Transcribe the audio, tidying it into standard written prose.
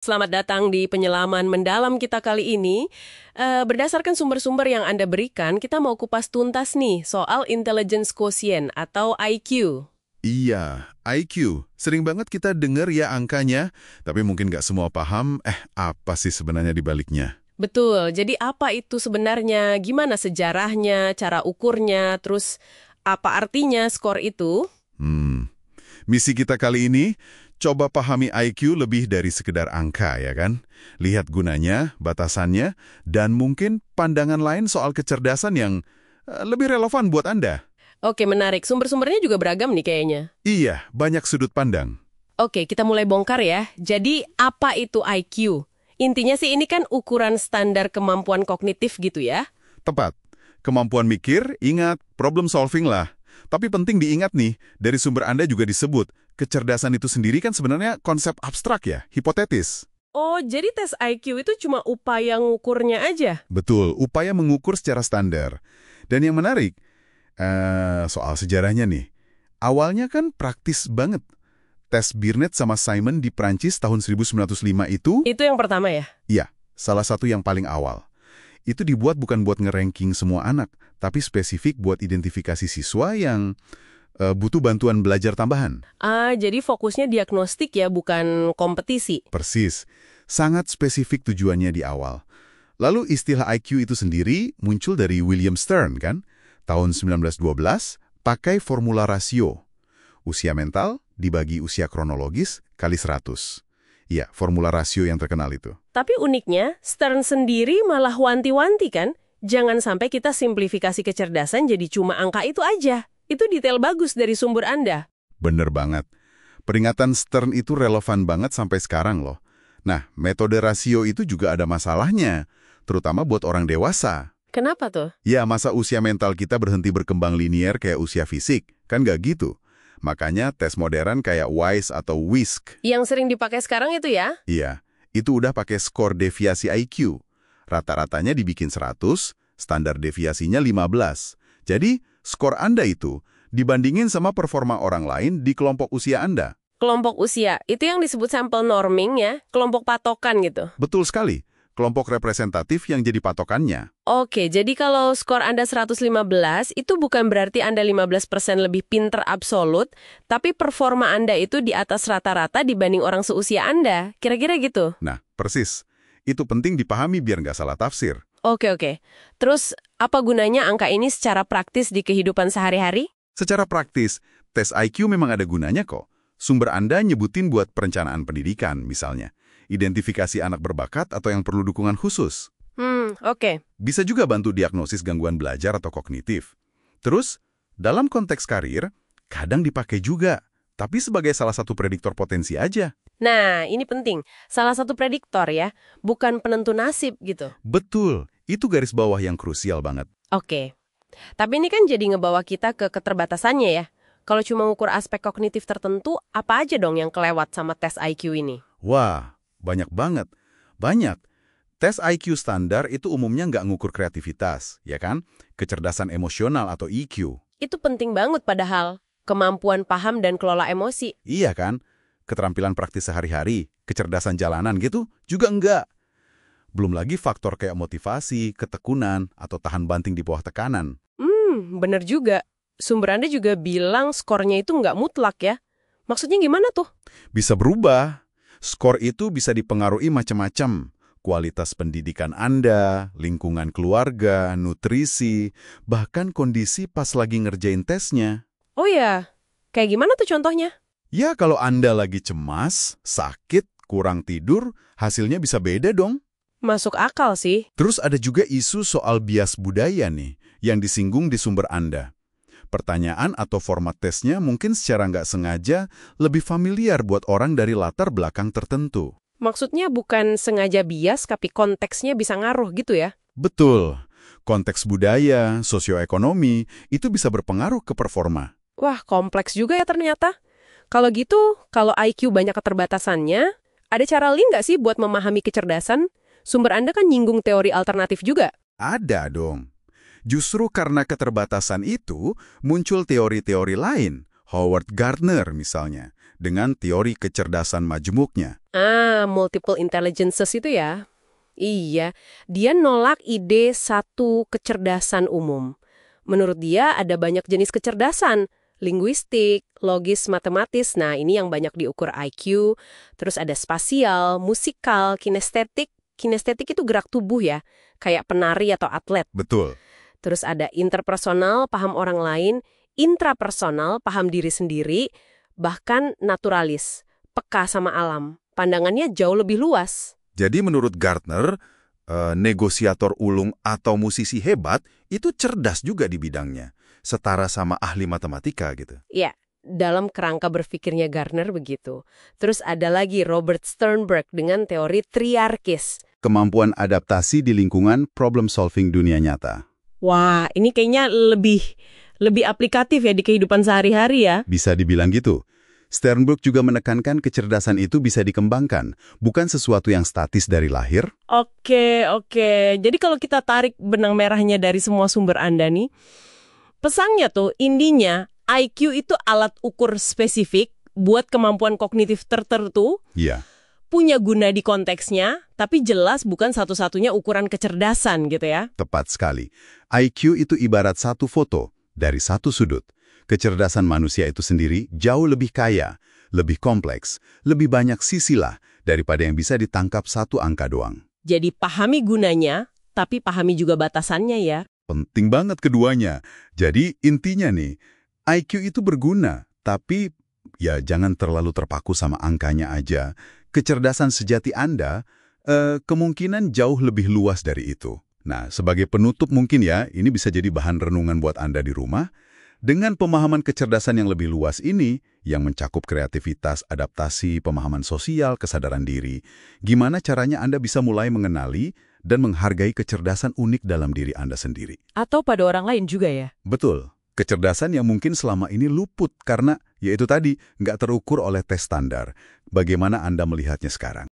Selamat datang di penyelaman mendalam kita kali ini. Berdasarkan sumber-sumber yang Anda berikan, kita mau kupas tuntas nih soal intelligence quotient atau IQ. Iya, IQ. Sering banget kita dengar ya angkanya, tapi mungkin nggak semua paham, apa sih sebenarnya di baliknya? Betul, jadi apa itu sebenarnya? Gimana sejarahnya, cara ukurnya, terus apa artinya skor itu? Misi kita kali ini, coba pahami IQ lebih dari sekedar angka, ya kan? Lihat gunanya, batasannya, dan mungkin pandangan lain soal kecerdasan yang lebih relevan buat Anda. Oke, menarik. Sumber-sumbernya juga beragam nih kayaknya. Iya, banyak sudut pandang. Oke, kita mulai bongkar ya. Jadi, apa itu IQ? Intinya sih ini kan ukuran standar kemampuan kognitif gitu ya. Tepat. Kemampuan mikir, ingat, problem solving lah. Tapi penting diingat nih, dari sumber Anda juga disebut, kecerdasan itu sendiri kan sebenarnya konsep abstrak ya, hipotetis. Oh, jadi tes IQ itu cuma upaya ngukurnya aja? Betul, upaya mengukur secara standar. Dan yang menarik, soal sejarahnya nih. Awalnya kan praktis banget. Tes Binet sama Simon di Prancis tahun 1905 itu... Itu yang pertama ya? Iya, salah satu yang paling awal. Itu dibuat bukan buat nge-ranking semua anak, tapi spesifik buat identifikasi siswa yang butuh bantuan belajar tambahan. Jadi fokusnya diagnostik ya, bukan kompetisi? Persis. Sangat spesifik tujuannya di awal. Lalu istilah IQ itu sendiri muncul dari William Stern kan? Tahun 1912, pakai formula rasio. Usia mental dibagi usia kronologis kali 100. Iya, formula rasio yang terkenal itu. Tapi uniknya, Stern sendiri malah wanti-wanti kan? Jangan sampai kita simplifikasi kecerdasan jadi cuma angka itu aja. Itu detail bagus dari sumber Anda. Bener banget. Peringatan Stern itu relevan banget sampai sekarang loh. Nah, metode rasio itu juga ada masalahnya, terutama buat orang dewasa. Kenapa tuh? Ya, masa usia mental kita berhenti berkembang linier kayak usia fisik? Kan nggak gitu. Makanya tes modern kayak WISE atau WISC. Yang sering dipakai sekarang itu ya? Iya, itu udah pakai skor deviasi IQ. Rata-ratanya dibikin 100, standar deviasinya 15. Jadi, skor Anda itu dibandingin sama performa orang lain di kelompok usia Anda. Kelompok usia, itu yang disebut sampel norming ya? Kelompok patokan gitu? Betul sekali. Kelompok representatif yang jadi patokannya. Oke, jadi kalau skor Anda 115, itu bukan berarti Anda 15% lebih pinter absolut, tapi performa Anda itu di atas rata-rata dibanding orang seusia Anda. Kira-kira gitu? Nah, persis. Itu penting dipahami biar nggak salah tafsir. Oke. Terus, apa gunanya angka ini secara praktis di kehidupan sehari-hari? Secara praktis, tes IQ memang ada gunanya kok. Sumber Anda nyebutin buat perencanaan pendidikan, misalnya. Identifikasi anak berbakat atau yang perlu dukungan khusus. Oke. Bisa juga bantu diagnosis gangguan belajar atau kognitif. Terus, dalam konteks karir, kadang dipakai juga, tapi sebagai salah satu prediktor potensi aja. Nah, ini penting. Salah satu prediktor ya, bukan penentu nasib gitu. Betul, itu garis bawah yang krusial banget. Oke. Tapi ini kan jadi ngebawa kita ke keterbatasannya ya. Kalau cuma ngukur aspek kognitif tertentu, apa aja dong yang kelewat sama tes IQ ini? Wah, banyak banget. Banyak. Tes IQ standar itu umumnya nggak ngukur kreativitas, ya kan? Kecerdasan emosional atau EQ. Itu penting banget padahal. Kemampuan paham dan kelola emosi. Iya kan? Keterampilan praktis sehari-hari, kecerdasan jalanan gitu, juga enggak. Belum lagi faktor kayak motivasi, ketekunan, atau tahan banting di bawah tekanan. Bener juga. Sumber Anda juga bilang skornya itu nggak mutlak ya. Maksudnya gimana tuh? Bisa berubah. Skor itu bisa dipengaruhi macam-macam. Kualitas pendidikan Anda, lingkungan keluarga, nutrisi, bahkan kondisi pas lagi ngerjain tesnya. Oh ya, kayak gimana tuh contohnya? Ya, kalau Anda lagi cemas, sakit, kurang tidur, hasilnya bisa beda dong. Masuk akal sih. Terus ada juga isu soal bias budaya nih, yang disinggung di sumber Anda. Pertanyaan atau format tesnya mungkin secara nggak sengaja lebih familiar buat orang dari latar belakang tertentu. Maksudnya bukan sengaja bias, tapi konteksnya bisa ngaruh gitu ya? Betul. Konteks budaya, sosioekonomi, itu bisa berpengaruh ke performa. Wah, kompleks juga ya ternyata. Kalau gitu, kalau IQ banyak keterbatasannya, ada cara lain nggak sih buat memahami kecerdasan? Sumber Anda kan nyinggung teori alternatif juga. Ada dong. Justru karena keterbatasan itu, muncul teori-teori lain. Howard Gardner misalnya. dengan teori kecerdasan majemuknya. Multiple intelligences itu ya? Iya, dia nolak ide satu kecerdasan umum. Menurut dia ada banyak jenis kecerdasan, linguistik, logis, matematis. Nah, ini yang banyak diukur IQ. Terus ada spasial, musikal, kinestetik. Kinestetik itu gerak tubuh ya, kayak penari atau atlet. Betul. Terus ada interpersonal, paham orang lain, intrapersonal, paham diri sendiri, bahkan naturalis, peka sama alam. Pandangannya jauh lebih luas. Jadi menurut Gartner, negosiator ulung atau musisi hebat itu cerdas juga di bidangnya, setara sama ahli matematika gitu. Ya, dalam kerangka berpikirnya Gartner begitu. Terus ada lagi Robert Sternberg dengan teori triarkis. Kemampuan adaptasi di lingkungan problem solving dunia nyata. Wah, ini kayaknya lebih aplikatif ya di kehidupan sehari-hari ya. Bisa dibilang gitu. Sternberg juga menekankan kecerdasan itu bisa dikembangkan, bukan sesuatu yang statis dari lahir. Oke. Jadi kalau kita tarik benang merahnya dari semua sumber Anda nih, pesannya tuh intinya IQ itu alat ukur spesifik buat kemampuan kognitif tertentu. Iya. Punya guna di konteksnya, tapi jelas bukan satu-satunya ukuran kecerdasan gitu ya. Tepat sekali. IQ itu ibarat satu foto dari satu sudut. Kecerdasan manusia itu sendiri jauh lebih kaya, lebih kompleks, lebih banyak sisi lah daripada yang bisa ditangkap satu angka doang. Jadi pahami gunanya, tapi pahami juga batasannya ya. Penting banget keduanya. Jadi intinya nih, IQ itu berguna, tapi ya jangan terlalu terpaku sama angkanya aja. Kecerdasan sejati Anda kemungkinan jauh lebih luas dari itu. Nah, sebagai penutup mungkin ya, ini bisa jadi bahan renungan buat Anda di rumah. Dengan pemahaman kecerdasan yang lebih luas ini, yang mencakup kreativitas, adaptasi, pemahaman sosial, kesadaran diri, gimana caranya Anda bisa mulai mengenali dan menghargai kecerdasan unik dalam diri Anda sendiri? Atau pada orang lain juga ya? Betul. Kecerdasan yang mungkin selama ini luput karena, yaitu tadi, nggak terukur oleh tes standar. Bagaimana Anda melihatnya sekarang?